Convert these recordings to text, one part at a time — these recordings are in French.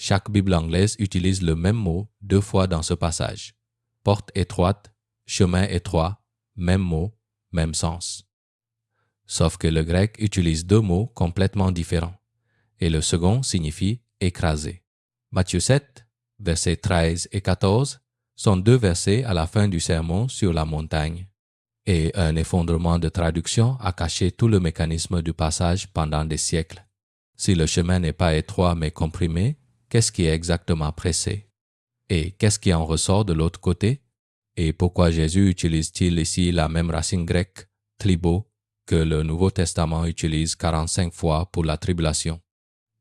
Chaque Bible anglaise utilise le même mot 2 fois dans ce passage. Porte étroite, chemin étroit, même mot, même sens. Sauf que le grec utilise 2 mots complètement différents, et le second signifie écraser. Matthieu 7, versets 13 et 14 sont 2 versets à la fin du sermon sur la montagne, et un effondrement de traduction a caché tout le mécanisme du passage pendant des siècles. Si le chemin n'est pas étroit mais comprimé, qu'est-ce qui est exactement pressé? Et qu'est-ce qui en ressort de l'autre côté? Et pourquoi Jésus utilise-t-il ici la même racine grecque, tlibo, que le Nouveau Testament utilise 45 fois pour la tribulation?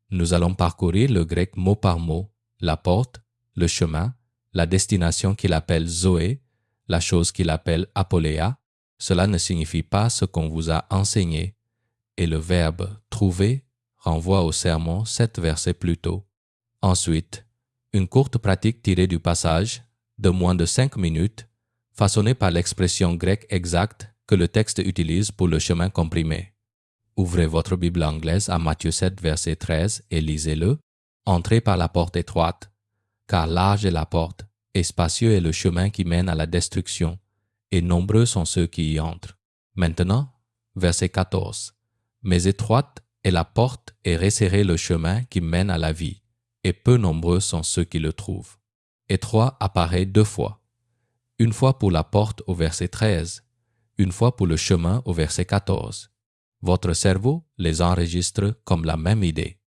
Nous allons parcourir le grec mot par mot, la porte, le chemin, la destination qu'il appelle Zoé, la chose qu'il appelle apoléa. Cela ne signifie pas ce qu'on vous a enseigné, et le verbe trouver renvoie au sermon 7 versets plus tôt. Ensuite, une courte pratique tirée du passage, de moins de 5 minutes, façonnée par l'expression grecque exacte que le texte utilise pour le chemin comprimé. Ouvrez votre Bible anglaise à Matthieu 7, verset 13 et lisez-le. Entrez par la porte étroite, car large est la porte, et spacieux est le chemin qui mène à la destruction, et nombreux sont ceux qui y entrent. Maintenant, verset 14. Mais étroite est la porte et resserré le chemin qui mène à la vie, et peu nombreux sont ceux qui le trouvent. Étroit apparaît 2 fois. Une fois pour la porte au verset 13, une fois pour le chemin au verset 14. Votre cerveau les enregistre comme la même idée.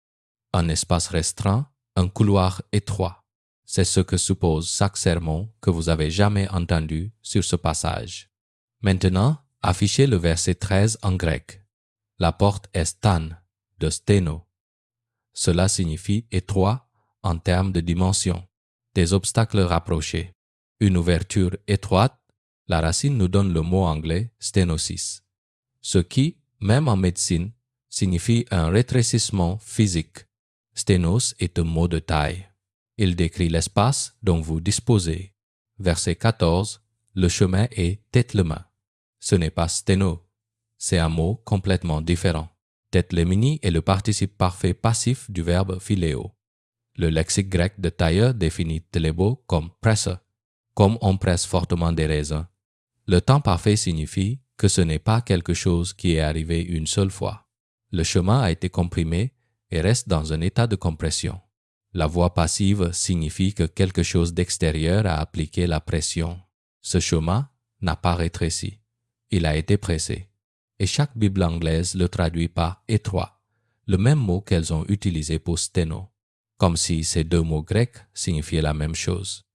Un espace restreint, un couloir étroit. C'est ce que suppose chaque sermon que vous avez jamais entendu sur ce passage. Maintenant, affichez le verset 13 en grec. La porte est stan, de sténo. Cela signifie étroit en termes de dimension, des obstacles rapprochés. Une ouverture étroite, la racine nous donne le mot anglais sténosis, ce qui, même en médecine, signifie un rétrécissement physique. Sténos est un mot de taille. Il décrit l'espace dont vous disposez. Verset 14, le chemin est tétlemin. Ce n'est pas sténo, c'est un mot complètement différent. Tétlemini est le participe parfait passif du verbe philéo. Le lexique grec de tailleur définit télébo comme presse, comme on presse fortement des raisins. Le temps parfait signifie que ce n'est pas quelque chose qui est arrivé une seule fois. Le chemin a été comprimé et reste dans un état de compression. La voie passive signifie que quelque chose d'extérieur a appliqué la pression. Ce chemin n'a pas rétréci. Il a été pressé. Et chaque Bible anglaise le traduit par étroit, le même mot qu'elles ont utilisé pour sténo, comme si ces 2 mots grecs signifiaient la même chose.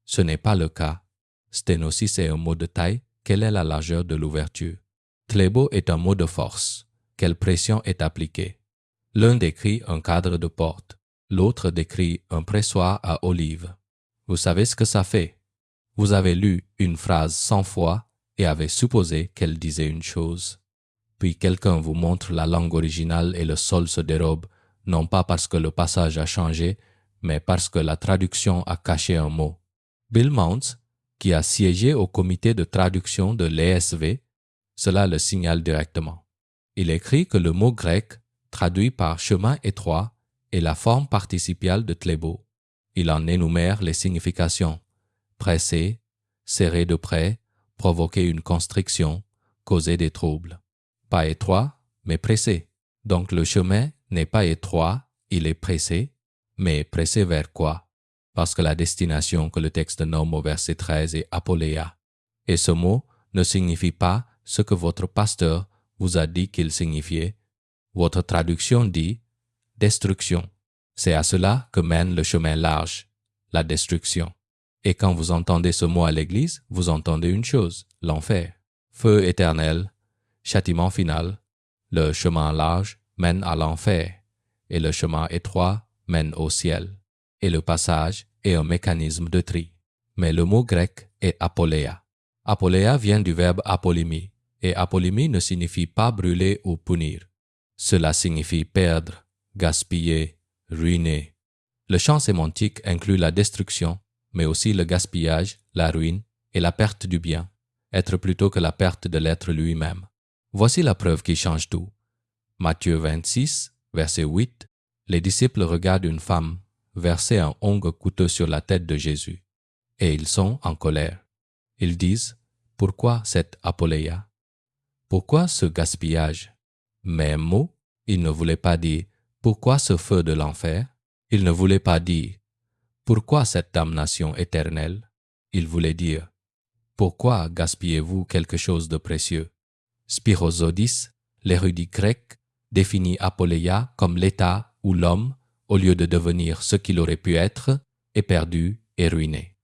Ce n'est pas le cas. Sténosis est un mot de taille. Quelle est la largeur de l'ouverture? Tlébo est un mot de force. Quelle pression est appliquée? L'un décrit un cadre de porte, l'autre décrit un pressoir à olives. Vous savez ce que ça fait? Vous avez lu une phrase 100 fois et avez supposé qu'elle disait une chose. Puis quelqu'un vous montre la langue originale et le sol se dérobe, non pas parce que le passage a changé, mais parce que la traduction a caché un mot. Bill Mounce, qui a siégé au comité de traduction de l'ESV, cela le signale directement. Il écrit que le mot grec, traduit par chemin étroit, est la forme participiale de tlébo. Il en énumère les significations: presser, serrer de près, provoquer une constriction, causer des troubles. Pas étroit, mais pressé. Donc le chemin n'est pas étroit, il est pressé, mais pressé vers quoi? Parce que la destination que le texte nomme au verset 13 est apoléa. Et ce mot ne signifie pas ce que votre pasteur vous a dit qu'il signifiait. Votre traduction dit destruction. C'est à cela que mène le chemin large, la destruction. Et quand vous entendez ce mot à l'église, vous entendez une chose, l'enfer. Feu éternel, châtiment final. Le chemin large mène à l'enfer, et le chemin étroit mène au ciel. Et le passage est un mécanisme de tri. Mais le mot grec est apoléa. Apoléa vient du verbe apolémie, et apolémie ne signifie pas brûler ou punir. Cela signifie perdre, gaspiller, ruiner. Le champ sémantique inclut la destruction, mais aussi le gaspillage, la ruine et la perte du bien, être plutôt que la perte de l'être lui-même. Voici la preuve qui change tout. Matthieu 26, verset 8, les disciples regardent une femme verser un ongle coûteux sur la tête de Jésus. Et ils sont en colère. Ils disent, « Pourquoi cette apoleia? Pourquoi ce gaspillage ?» Mais un mot, ils ne voulaient pas dire, « Pourquoi ce feu de l'enfer ?» Ils ne voulaient pas dire, « Pourquoi cette damnation éternelle ?» Ils voulaient dire, « Pourquoi gaspillez-vous quelque chose de précieux ?» Spirozodis, l'érudit grec, définit apoleia comme l'état où l'homme, au lieu de devenir ce qu'il aurait pu être, est perdu et ruiné.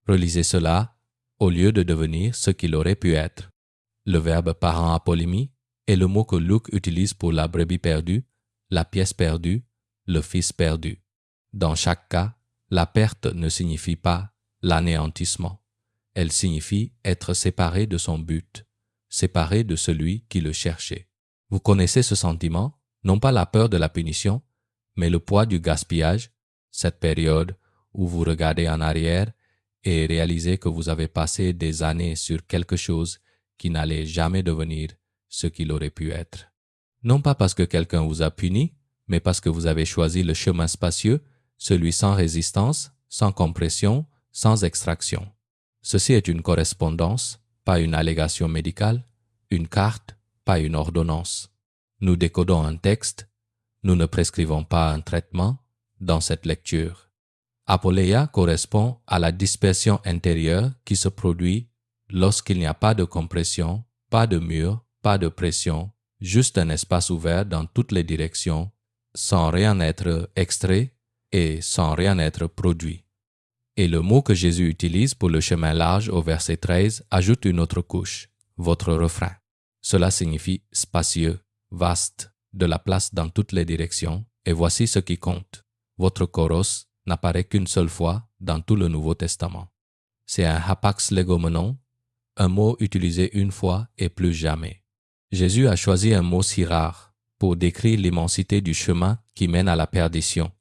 Relisez cela, au lieu de devenir ce qu'il aurait pu être. Le verbe parent apolémie est le mot que Luc utilise pour la brebis perdue, la pièce perdue, le fils perdu. Dans chaque cas, la perte ne signifie pas l'anéantissement. Elle signifie être séparé de son but, séparé de celui qui le cherchait. Vous connaissez ce sentiment, non pas la peur de la punition, mais le poids du gaspillage, cette période où vous regardez en arrière et réalisez que vous avez passé des années sur quelque chose qui n'allait jamais devenir ce qu'il aurait pu être. Non pas parce que quelqu'un vous a puni, mais parce que vous avez choisi le chemin spacieux, celui sans résistance, sans compression, sans extraction. Ceci est une correspondance, pas une allégation médicale, une carte, pas une ordonnance. Nous décodons un texte, nous ne prescrivons pas un traitement dans cette lecture. Apoleia correspond à la dispersion intérieure qui se produit lorsqu'il n'y a pas de compression, pas de mur, pas de pression, juste un espace ouvert dans toutes les directions, sans rien être extrait et sans rien être produit. Et le mot que Jésus utilise pour le chemin large au verset 13 ajoute une autre couche, votre refrain. Cela signifie spacieux, vaste, de la place dans toutes les directions, et voici ce qui compte. Votre choros n'apparaît qu'une seule fois dans tout le Nouveau Testament. C'est un hapax legomenon, un mot utilisé une fois et plus jamais. Jésus a choisi un mot si rare pour décrire l'immensité du chemin qui mène à la perdition.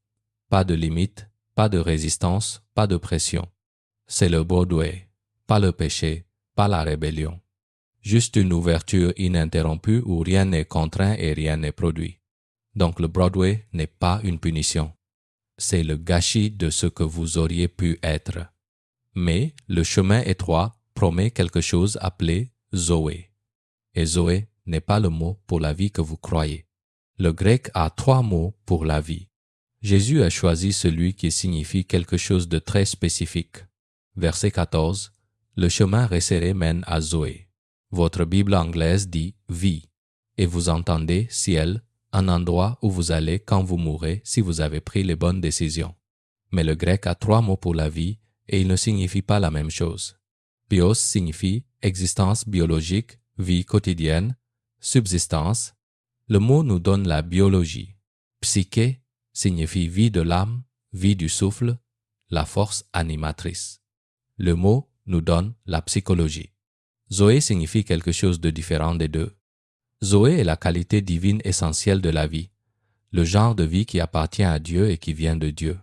Pas de limite, pas de résistance, pas de pression. C'est le Broadway, pas le péché, pas la rébellion. Juste une ouverture ininterrompue où rien n'est contraint et rien n'est produit. Donc le Broadway n'est pas une punition. C'est le gâchis de ce que vous auriez pu être. Mais le chemin étroit promet quelque chose appelé Zoé. Et Zoé n'est pas le mot pour la vie que vous croyez. Le grec a 3 mots pour la vie. Jésus a choisi celui qui signifie quelque chose de très spécifique. Verset 14. Le chemin resserré mène à Zoé. Votre Bible anglaise dit « vie » et vous entendez « ciel », un endroit où vous allez quand vous mourrez si vous avez pris les bonnes décisions. Mais le grec a 3 mots pour la vie et il ne signifie pas la même chose. Bios signifie existence biologique, vie quotidienne, subsistance. Le mot nous donne la biologie. Psyché signifie vie de l'âme, vie du souffle, la force animatrice. Le mot nous donne la psychologie. Zoé signifie quelque chose de différent des deux. Zoé est la qualité divine essentielle de la vie, le genre de vie qui appartient à Dieu et qui vient de Dieu.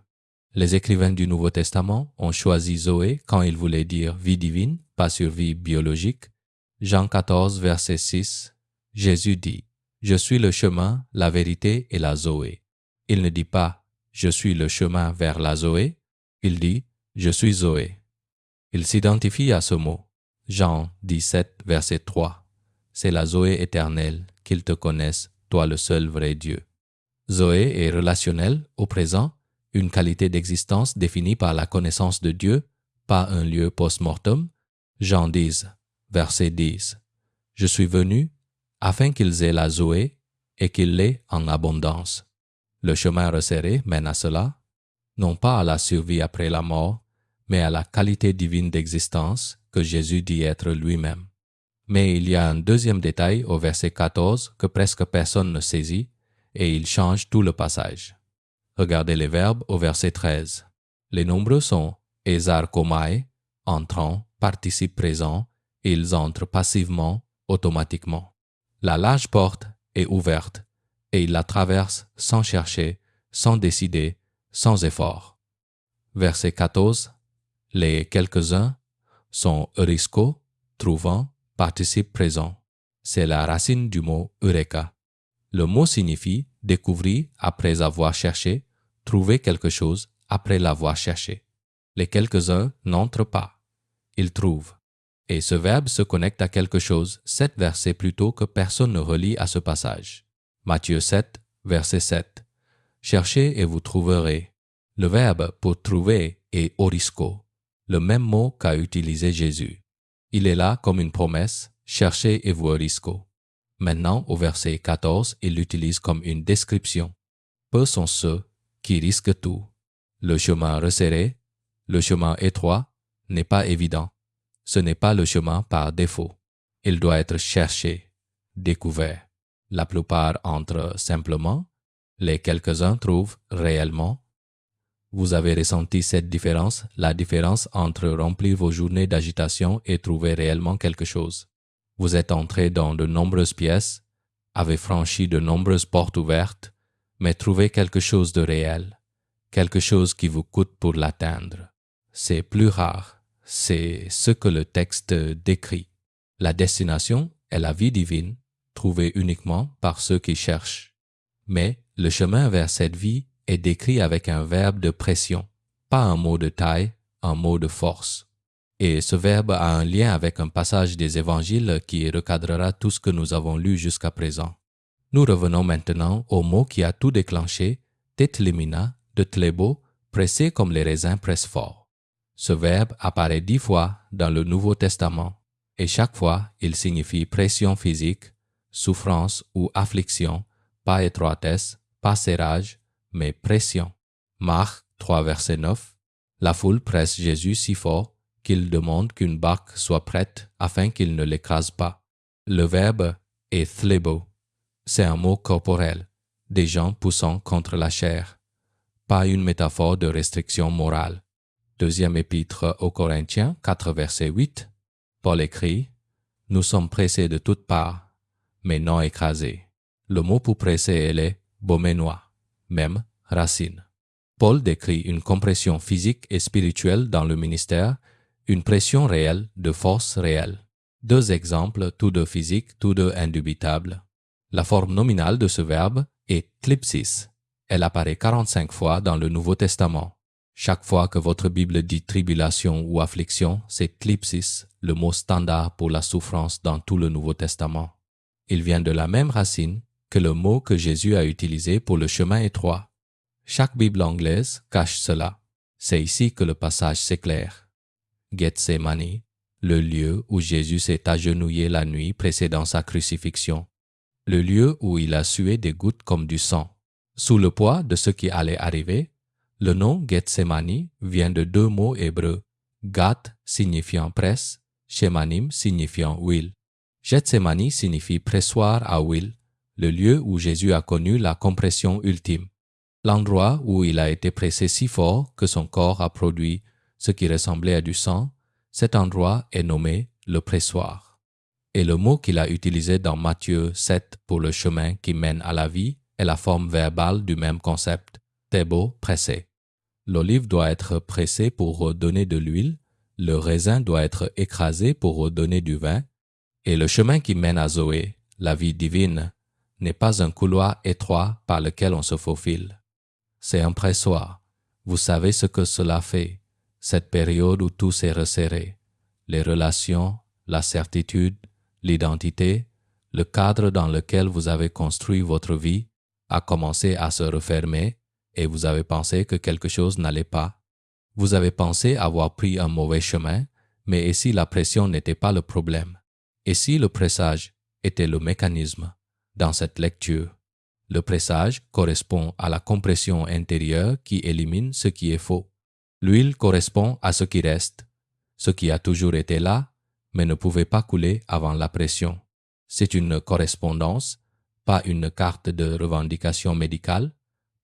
Les écrivains du Nouveau Testament ont choisi Zoé quand ils voulaient dire vie divine, pas survie biologique. Jean 14, verset 6, Jésus dit « Je suis le chemin, la vérité et la Zoé ». Il ne dit pas « Je suis le chemin vers la Zoé », il dit « Je suis Zoé ». Il s'identifie à ce mot. Jean 17, verset 3. C'est la Zoé éternelle, qu'ils te connaissent, toi le seul vrai Dieu. Zoé est relationnelle, au présent, une qualité d'existence définie par la connaissance de Dieu, pas un lieu post-mortem. Jean 10, verset 10. Je suis venu afin qu'ils aient la Zoé et qu'ils l'aient en abondance. Le chemin resserré mène à cela, non pas à la survie après la mort, mais à la qualité divine d'existence que Jésus dit être lui-même. Mais il y a un deuxième détail au verset 14 que presque personne ne saisit, et il change tout le passage. Regardez les verbes au verset 13. Les nombres sont esarkomai, entrant, participe présent, et ils entrent passivement, automatiquement. La large porte est ouverte, et ils la traversent sans chercher, sans décider, sans effort. Verset 14. Les quelques-uns sont eurisco, trouvant, participe présent. C'est la racine du mot eureka. Le mot signifie découvrir après avoir cherché, trouver quelque chose après l'avoir cherché. Les quelques-uns n'entrent pas. Ils trouvent. Et ce verbe se connecte à quelque chose 7 versets plus tôt que personne ne relie à ce passage. Matthieu 7, verset 7. Cherchez et vous trouverez. Le verbe pour trouver est orisko, le même mot qu'a utilisé Jésus. Il est là comme une promesse, cherchez et vous orisko. Maintenant, au verset 14, il l'utilise comme une description. Peu sont ceux qui risquent tout. Le chemin resserré, le chemin étroit, n'est pas évident. Ce n'est pas le chemin par défaut. Il doit être cherché, découvert. La plupart entrent simplement, les quelques-uns trouvent réellement. Vous avez ressenti cette différence, la différence entre remplir vos journées d'agitation et trouver réellement quelque chose. Vous êtes entré dans de nombreuses pièces, avez franchi de nombreuses portes ouvertes, mais trouvez quelque chose de réel, quelque chose qui vous coûte pour l'atteindre. C'est plus rare, c'est ce que le texte décrit. La destination est la vie divine, trouvée uniquement par ceux qui cherchent. Mais le chemin vers cette vie est décrit avec un verbe de pression, pas un mot de taille, un mot de force. Et ce verbe a un lien avec un passage des évangiles qui recadrera tout ce que nous avons lu jusqu'à présent. Nous revenons maintenant au mot qui a tout déclenché, tetlimina, de tlébo, pressé comme les raisins pressent fort. Ce verbe apparaît 10 fois dans le Nouveau Testament, et chaque fois il signifie pression physique, souffrance ou affliction, pas étroitesse, pas serrage, mais pression. Marc 3, verset 9. La foule presse Jésus si fort qu'il demande qu'une barque soit prête afin qu'il ne l'écrase pas. Le verbe est thlebo. C'est un mot corporel, des gens poussant contre la chair, pas une métaphore de restriction morale. Deuxième épître aux Corinthiens 4, verset 8. Paul écrit « Nous sommes pressés de toutes parts, mais non écrasés. » Le mot pour presser est boménois, même racine. Paul décrit une compression physique et spirituelle dans le ministère, une pression réelle de force réelle. 2 exemples, tous deux physiques, tous deux indubitables. La forme nominale de ce verbe est thlipsis. Elle apparaît 45 fois dans le Nouveau Testament. Chaque fois que votre Bible dit tribulation ou affliction, c'est thlipsis, le mot standard pour la souffrance dans tout le Nouveau Testament. Il vient de la même racine que le mot que Jésus a utilisé pour le chemin étroit. Chaque Bible anglaise cache cela. C'est ici que le passage s'éclaire. Gethsémani, le lieu où Jésus s'est agenouillé la nuit précédant sa crucifixion. Le lieu où il a sué des gouttes comme du sang. Sous le poids de ce qui allait arriver, le nom Gethsémani vient de 2 mots hébreux, Gath signifiant presse, Shemanim signifiant huile. Gethsémani signifie pressoir à huile, le lieu où Jésus a connu la compression ultime. L'endroit où il a été pressé si fort que son corps a produit ce qui ressemblait à du sang, cet endroit est nommé le pressoir. Et le mot qu'il a utilisé dans Matthieu 7 pour le chemin qui mène à la vie est la forme verbale du même concept, thébo, pressé. L'olive doit être pressée pour redonner de l'huile, le raisin doit être écrasé pour redonner du vin, et le chemin qui mène à Zoé, la vie divine, n'est pas un couloir étroit par lequel on se faufile. C'est un pressoir. Vous savez ce que cela fait, cette période où tout s'est resserré, les relations, la certitude, l'identité, le cadre dans lequel vous avez construit votre vie a commencé à se refermer et vous avez pensé que quelque chose n'allait pas. Vous avez pensé avoir pris un mauvais chemin, mais et si la pression n'était pas le problème? Et si le pressage était le mécanisme? Dans cette lecture, le pressage correspond à la compression intérieure qui élimine ce qui est faux. L'huile correspond à ce qui reste, ce qui a toujours été là, mais ne pouvait pas couler avant la pression. C'est une correspondance, pas une carte de revendication médicale,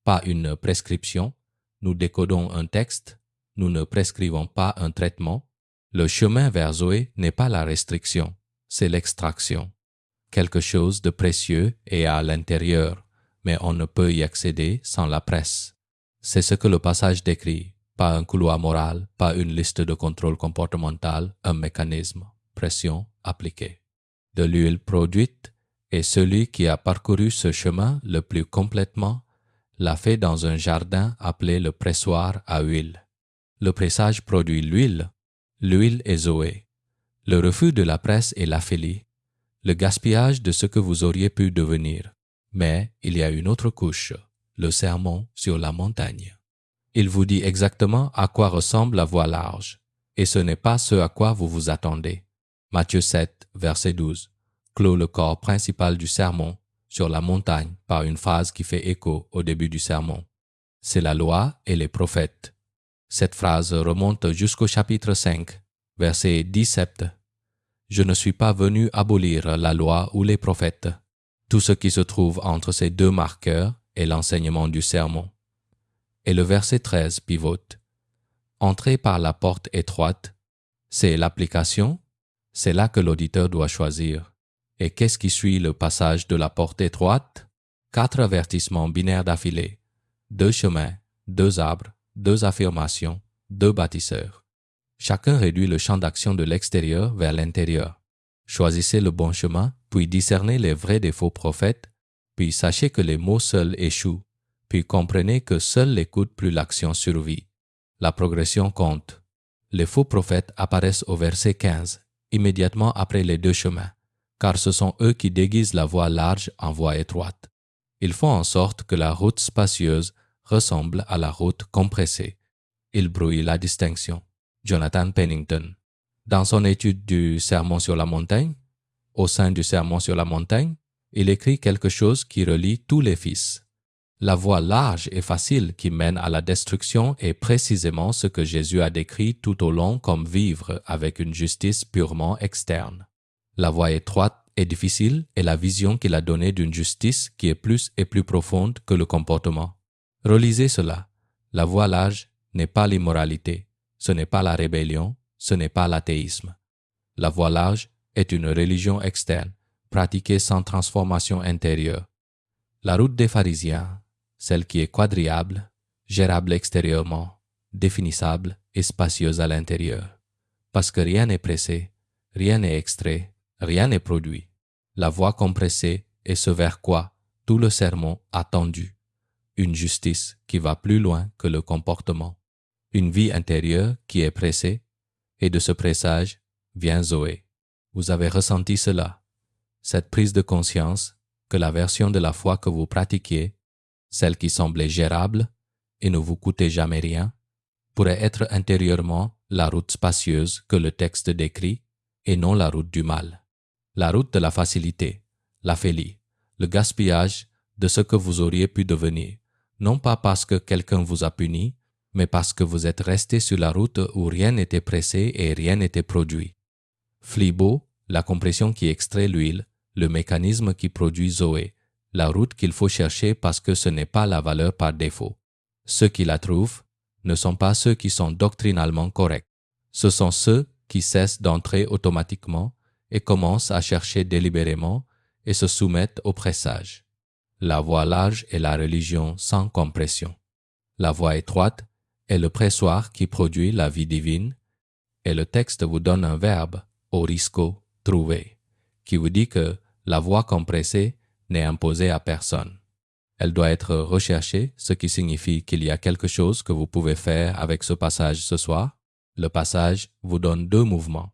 pas une prescription. Nous décodons un texte, nous ne prescrivons pas un traitement. Le chemin vers Zoé n'est pas la restriction, c'est l'extraction. Quelque chose de précieux est à l'intérieur, mais on ne peut y accéder sans la presse. C'est ce que le passage décrit, pas un couloir moral, pas une liste de contrôle comportemental, un mécanisme, pression appliquée. De l'huile produite est celui qui a parcouru ce chemin le plus complètement, l'a fait dans un jardin appelé le pressoir à huile. Le pressage produit l'huile. L'huile est Zoé. Le refus de la presse est l'aphélie. Le gaspillage de ce que vous auriez pu devenir. Mais il y a une autre couche, le sermon sur la montagne. Il vous dit exactement à quoi ressemble la voie large, et ce n'est pas ce à quoi vous vous attendez. Matthieu 7, verset 12, clôt le corps principal du sermon sur la montagne par une phrase qui fait écho au début du sermon. C'est la loi et les prophètes. Cette phrase remonte jusqu'au chapitre 5, verset 17. Je ne suis pas venu abolir la loi ou les prophètes. Tout ce qui se trouve entre ces deux marqueurs est l'enseignement du sermon. Et le verset 13 pivote. Entrez par la porte étroite, c'est l'application, c'est là que l'auditeur doit choisir. Et qu'est-ce qui suit le passage de la porte étroite? 4 avertissements binaires d'affilée, 2 chemins, 2 arbres, 2 affirmations, 2 bâtisseurs. Chacun réduit le champ d'action de l'extérieur vers l'intérieur. Choisissez le bon chemin, puis discernez les vrais des faux prophètes, puis sachez que les mots seuls échouent, puis comprenez que seule l'écoute plus l'action survit. La progression compte. Les faux prophètes apparaissent au verset 15, immédiatement après les 2 chemins, car ce sont eux qui déguisent la voie large en voie étroite. Ils font en sorte que la route spacieuse ressemble à la route compressée. Ils brouillent la distinction. Jonathan Pennington. Dans son étude du Sermon sur la montagne, au sein du Sermon sur la montagne, il écrit quelque chose qui relie tous les fils. La voie large et facile qui mène à la destruction est précisément ce que Jésus a décrit tout au long comme vivre avec une justice purement externe. La voie étroite et difficile est la vision qu'il a donnée d'une justice qui est plus et plus profonde que le comportement. Relisez cela. La voie large n'est pas l'immoralité, ce n'est pas la rébellion, ce n'est pas l'athéisme. La voie large est une religion externe, pratiquée sans transformation intérieure. La route des pharisiens, celle qui est quadriable, gérable extérieurement, définissable et spacieuse à l'intérieur. Parce que rien n'est pressé, rien n'est extrait, rien n'est produit. La voie compressée est ce vers quoi tout le sermon a tendu. Une justice qui va plus loin que le comportement. Une vie intérieure qui est pressée, et de ce pressage vient Zoé. Vous avez ressenti cela, cette prise de conscience que la version de la foi que vous pratiquiez, celle qui semblait gérable et ne vous coûtait jamais rien, pourrait être intérieurement la route spacieuse que le texte décrit et non la route du mal. La route de la facilité, l'aphélie, le gaspillage de ce que vous auriez pu devenir, non pas parce que quelqu'un vous a puni, mais parce que vous êtes resté sur la route où rien n'était pressé et rien n'était produit. Flibeau, la compression qui extrait l'huile, le mécanisme qui produit Zoé, la route qu'il faut chercher parce que ce n'est pas la valeur par défaut. Ceux qui la trouvent ne sont pas ceux qui sont doctrinalement corrects. Ce sont ceux qui cessent d'entrer automatiquement et commencent à chercher délibérément et se soumettent au pressage. La voie large est la religion sans compression. La voie étroite est le pressoir qui produit la vie divine, et le texte vous donne un verbe, orisco, trouver, qui vous dit que la voie compressée n'est imposée à personne. Elle doit être recherchée, ce qui signifie qu'il y a quelque chose que vous pouvez faire avec ce passage ce soir. Le passage vous donne 2 mouvements.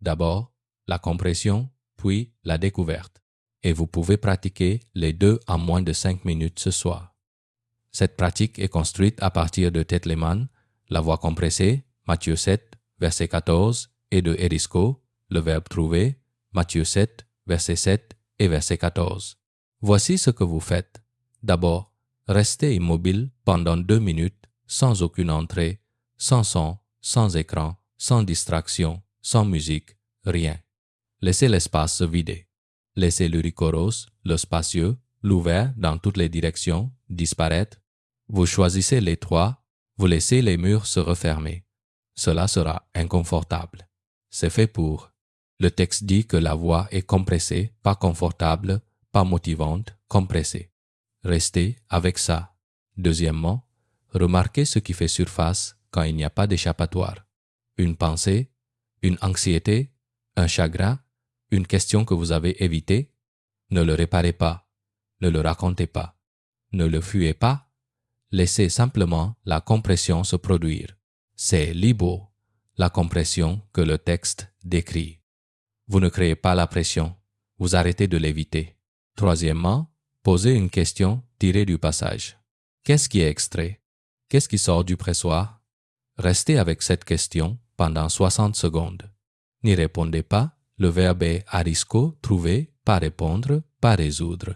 D'abord, la compression, puis la découverte. Et vous pouvez pratiquer les 2 en moins de 5 minutes ce soir. Cette pratique est construite à partir de Tetleman, la voie compressée, Matthieu 7, verset 14, et de Erisco, le verbe trouver, Matthieu 7, verset 7 et verset 14. Voici ce que vous faites. D'abord, restez immobile pendant 2 minutes, sans aucune entrée, sans son, sans écran, sans distraction, sans musique, rien. Laissez l'espace se vider. Laissez l'uricoros, le spacieux, l'ouvert dans toutes les directions, disparaître. Vous choisissez l'étroit, vous laissez les murs se refermer. Cela sera inconfortable. C'est fait pour. Le texte dit que la voie est compressée, pas confortable, pas motivante, compressée. Restez avec ça. Deuxièmement, remarquez ce qui fait surface quand il n'y a pas d'échappatoire. Une pensée, une anxiété, un chagrin, une question que vous avez évitée. Ne le réparez pas. Ne le racontez pas. Ne le fuyez pas, Laissez simplement la compression se produire. C'est libo, la compression que le texte décrit. Vous ne créez pas la pression, vous arrêtez de l'éviter. Troisièmement, posez une question tirée du passage. Qu'est-ce qui est extrait? Qu'est-ce qui sort du pressoir? Restez avec cette question pendant 60 secondes. N'y répondez pas, le verbe est arisco, trouver, pas répondre, pas résoudre.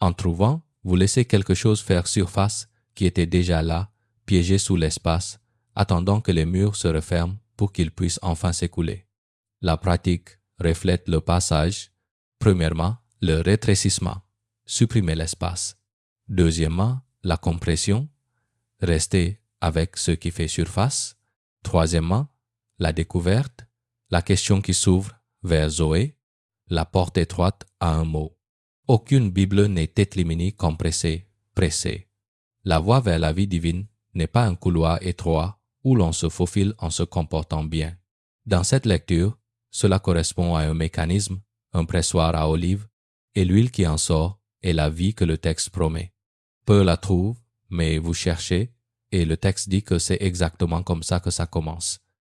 En trouvant, vous laissez quelque chose faire surface qui était déjà là, piégé sous l'espace, attendant que les murs se referment pour qu'il puisse enfin s'écouler. La pratique reflète le passage. Premièrement, le rétrécissement, supprimer l'espace. Deuxièmement, la compression, rester avec ce qui fait surface. Troisièmement, la découverte, la question qui s'ouvre vers Zoé, la porte étroite à un mot. Aucune Bible n'est tétlimini compressée, pressée. La voie vers la vie divine n'est pas un couloir étroit où l'on se faufile en se comportant bien. Dans cette lecture, cela correspond à un mécanisme, un pressoir à olive, et l'huile qui en sort est la vie que le texte promet. Peu la trouvent, mais vous cherchez, et le texte dit que c'est exactement comme ça que ça commence.